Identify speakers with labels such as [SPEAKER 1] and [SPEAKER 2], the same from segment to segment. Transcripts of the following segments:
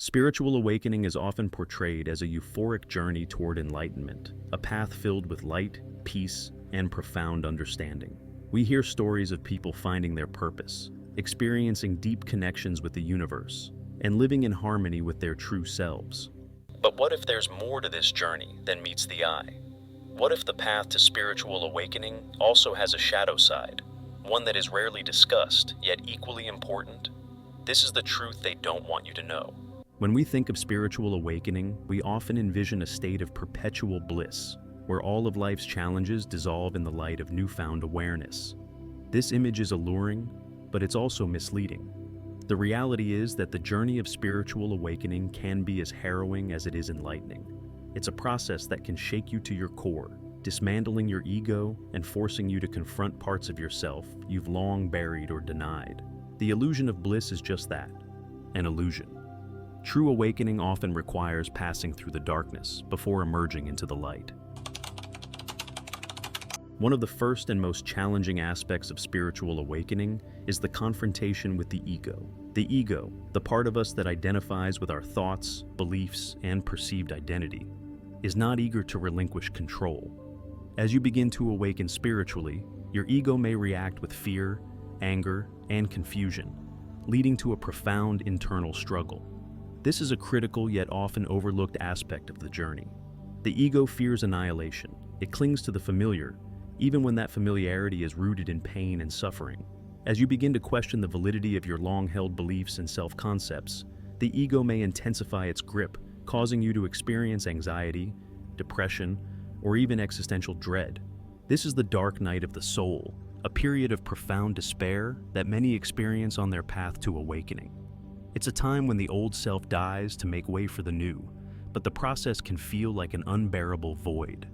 [SPEAKER 1] Spiritual awakening is often portrayed as a euphoric journey toward enlightenment, a path filled with light, peace, and profound understanding. We hear stories of people finding their purpose, experiencing deep connections with the universe, and living in harmony with their true selves. But what if there's more to this journey than meets the eye? What if the path to spiritual awakening also has a shadow side, one that is rarely discussed, yet equally important? This is the truth they don't want you to know. When we think of spiritual awakening, we often envision a state of perpetual bliss, where all of life's challenges dissolve in the light of newfound awareness. This image is alluring, but it's also misleading. The reality is that the journey of spiritual awakening can be as harrowing as it is enlightening. It's a process that can shake you to your core, dismantling your ego and forcing you to confront parts of yourself you've long buried or denied. The illusion of bliss is just that, an illusion. True awakening often requires passing through the darkness before emerging into the light. One of the first and most challenging aspects of spiritual awakening is the confrontation with the ego. The ego, the part of us that identifies with our thoughts, beliefs, and perceived identity, is not eager to relinquish control. As you begin to awaken spiritually, your ego may react with fear, anger, and confusion, leading to a profound internal struggle. This is a critical yet often overlooked aspect of the journey. The ego fears annihilation. It clings to the familiar, even when that familiarity is rooted in pain and suffering. As you begin to question the validity of your long-held beliefs and self-concepts, the ego may intensify its grip, causing you to experience anxiety, depression, or even existential dread. This is the dark night of the soul, a period of profound despair that many experience on their path to awakening. It's a time when the old self dies to make way for the new, but the process can feel like an unbearable void.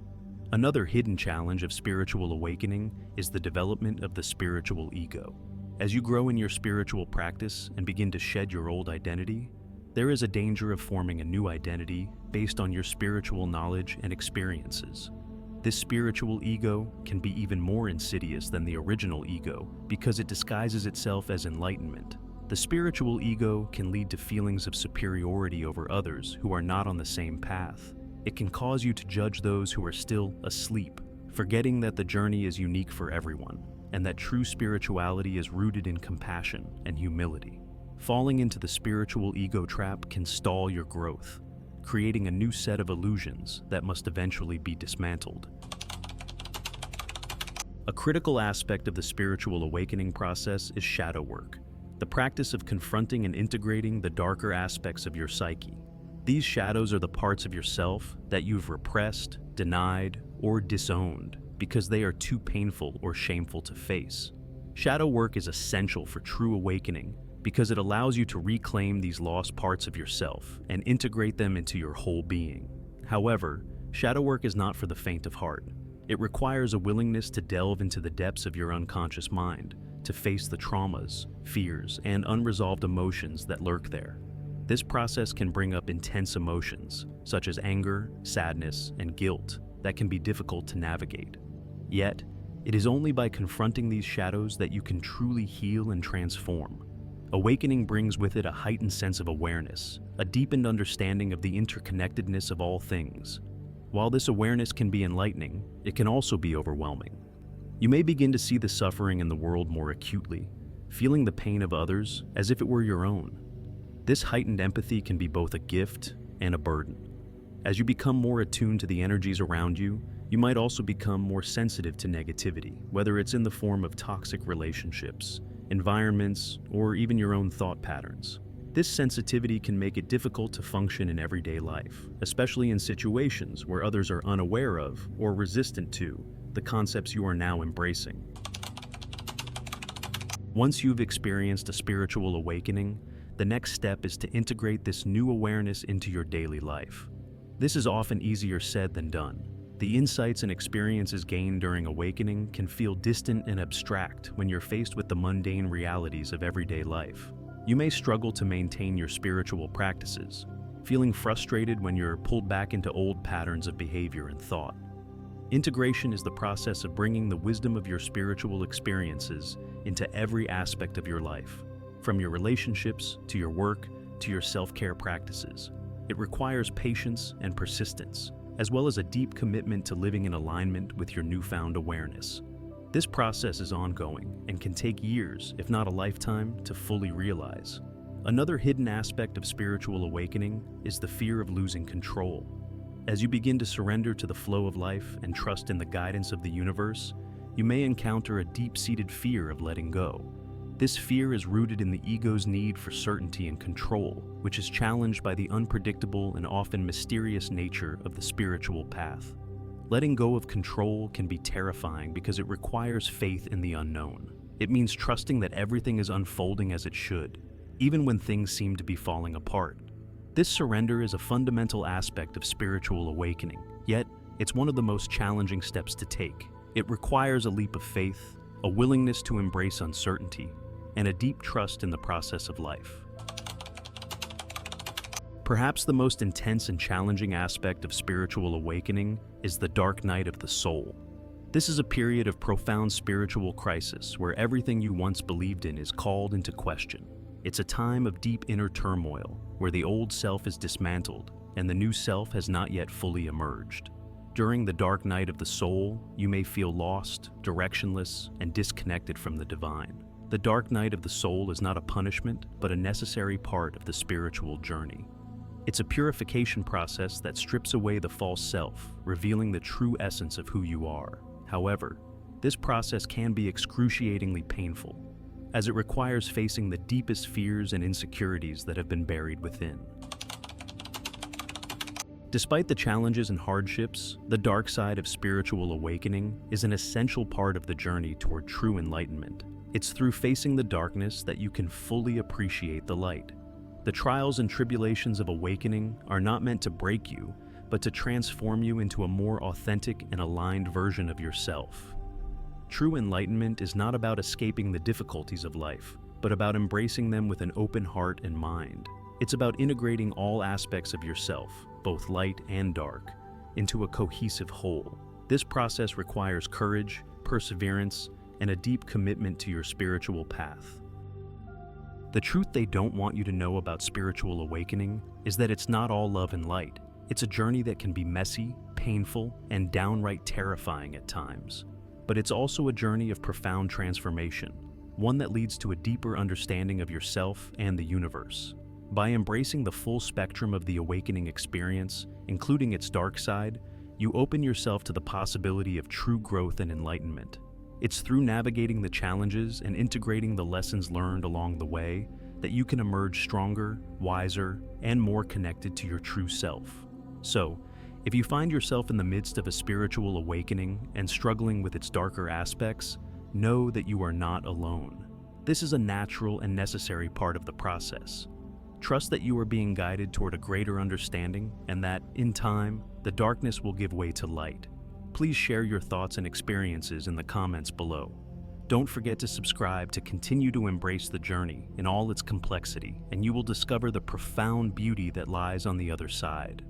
[SPEAKER 1] Another hidden challenge of spiritual awakening is the development of the spiritual ego. As you grow in your spiritual practice and begin to shed your old identity, there is a danger of forming a new identity based on your spiritual knowledge and experiences. This spiritual ego can be even more insidious than the original ego because it disguises itself as enlightenment. The spiritual ego can lead to feelings of superiority over others who are not on the same path. It can cause you to judge those who are still asleep, forgetting that the journey is unique for everyone, and that true spirituality is rooted in compassion and humility. Falling into the spiritual ego trap can stall your growth, creating a new set of illusions that must eventually be dismantled. A critical aspect of the spiritual awakening process is shadow work, the practice of confronting and integrating the darker aspects of your psyche. These shadows are the parts of yourself that you've repressed, denied, or disowned because they are too painful or shameful to face. Shadow work is essential for true awakening because it allows you to reclaim these lost parts of yourself and integrate them into your whole being. However, shadow work is not for the faint of heart. It requires a willingness to delve into the depths of your unconscious mind, to face the traumas, fears, and unresolved emotions that lurk there. This process can bring up intense emotions, such as anger, sadness, and guilt, that can be difficult to navigate. Yet, it is only by confronting these shadows that you can truly heal and transform. Awakening brings with it a heightened sense of awareness, a deepened understanding of the interconnectedness of all things. While this awareness can be enlightening, it can also be overwhelming. You may begin to see the suffering in the world more acutely, feeling the pain of others as if it were your own. This heightened empathy can be both a gift and a burden. As you become more attuned to the energies around you, you might also become more sensitive to negativity, whether it's in the form of toxic relationships, environments, or even your own thought patterns. This sensitivity can make it difficult to function in everyday life, especially in situations where others are unaware of or resistant to the concepts you are now embracing. Once you've experienced a spiritual awakening, the next step is to integrate this new awareness into your daily life. This is often easier said than done. The insights and experiences gained during awakening can feel distant and abstract when you're faced with the mundane realities of everyday life. You may struggle to maintain your spiritual practices, feeling frustrated when you're pulled back into old patterns of behavior and thought. Integration is the process of bringing the wisdom of your spiritual experiences into every aspect of your life, from your relationships to your work to your self-care practices. It requires patience and persistence, as well as a deep commitment to living in alignment with your newfound awareness. This process is ongoing and can take years, if not a lifetime, to fully realize. Another hidden aspect of spiritual awakening is the fear of losing control. As you begin to surrender to the flow of life and trust in the guidance of the universe, you may encounter a deep-seated fear of letting go. This fear is rooted in the ego's need for certainty and control, which is challenged by the unpredictable and often mysterious nature of the spiritual path. Letting go of control can be terrifying because it requires faith in the unknown. It means trusting that everything is unfolding as it should, even when things seem to be falling apart. This surrender is a fundamental aspect of spiritual awakening, yet it's one of the most challenging steps to take. It requires a leap of faith, a willingness to embrace uncertainty, and a deep trust in the process of life. Perhaps the most intense and challenging aspect of spiritual awakening is the dark night of the soul. This is a period of profound spiritual crisis where everything you once believed in is called into question. It's a time of deep inner turmoil where the old self is dismantled and the new self has not yet fully emerged. During the dark night of the soul, you may feel lost, directionless, and disconnected from the divine. The dark night of the soul is not a punishment, but a necessary part of the spiritual journey. It's a purification process that strips away the false self, revealing the true essence of who you are. However, this process can be excruciatingly painful, as it requires facing the deepest fears and insecurities that have been buried within. Despite the challenges and hardships, the dark side of spiritual awakening is an essential part of the journey toward true enlightenment. It's through facing the darkness that you can fully appreciate the light. The trials and tribulations of awakening are not meant to break you, but to transform you into a more authentic and aligned version of yourself. True enlightenment is not about escaping the difficulties of life, but about embracing them with an open heart and mind. It's about integrating all aspects of yourself, both light and dark, into a cohesive whole. This process requires courage, perseverance, and a deep commitment to your spiritual path. The truth they don't want you to know about spiritual awakening is that it's not all love and light. It's a journey that can be messy, painful, and downright terrifying at times. But it's also a journey of profound transformation, one that leads to a deeper understanding of yourself and the universe. By embracing the full spectrum of the awakening experience, including its dark side, you open yourself to the possibility of true growth and enlightenment. It's through navigating the challenges and integrating the lessons learned along the way that you can emerge stronger, wiser, and more connected to your true self. So, if you find yourself in the midst of a spiritual awakening and struggling with its darker aspects, know that you are not alone. This is a natural and necessary part of the process. Trust that you are being guided toward a greater understanding and that, in time, the darkness will give way to light. Please share your thoughts and experiences in the comments below. Don't forget to subscribe to continue to embrace the journey in all its complexity, and you will discover the profound beauty that lies on the other side.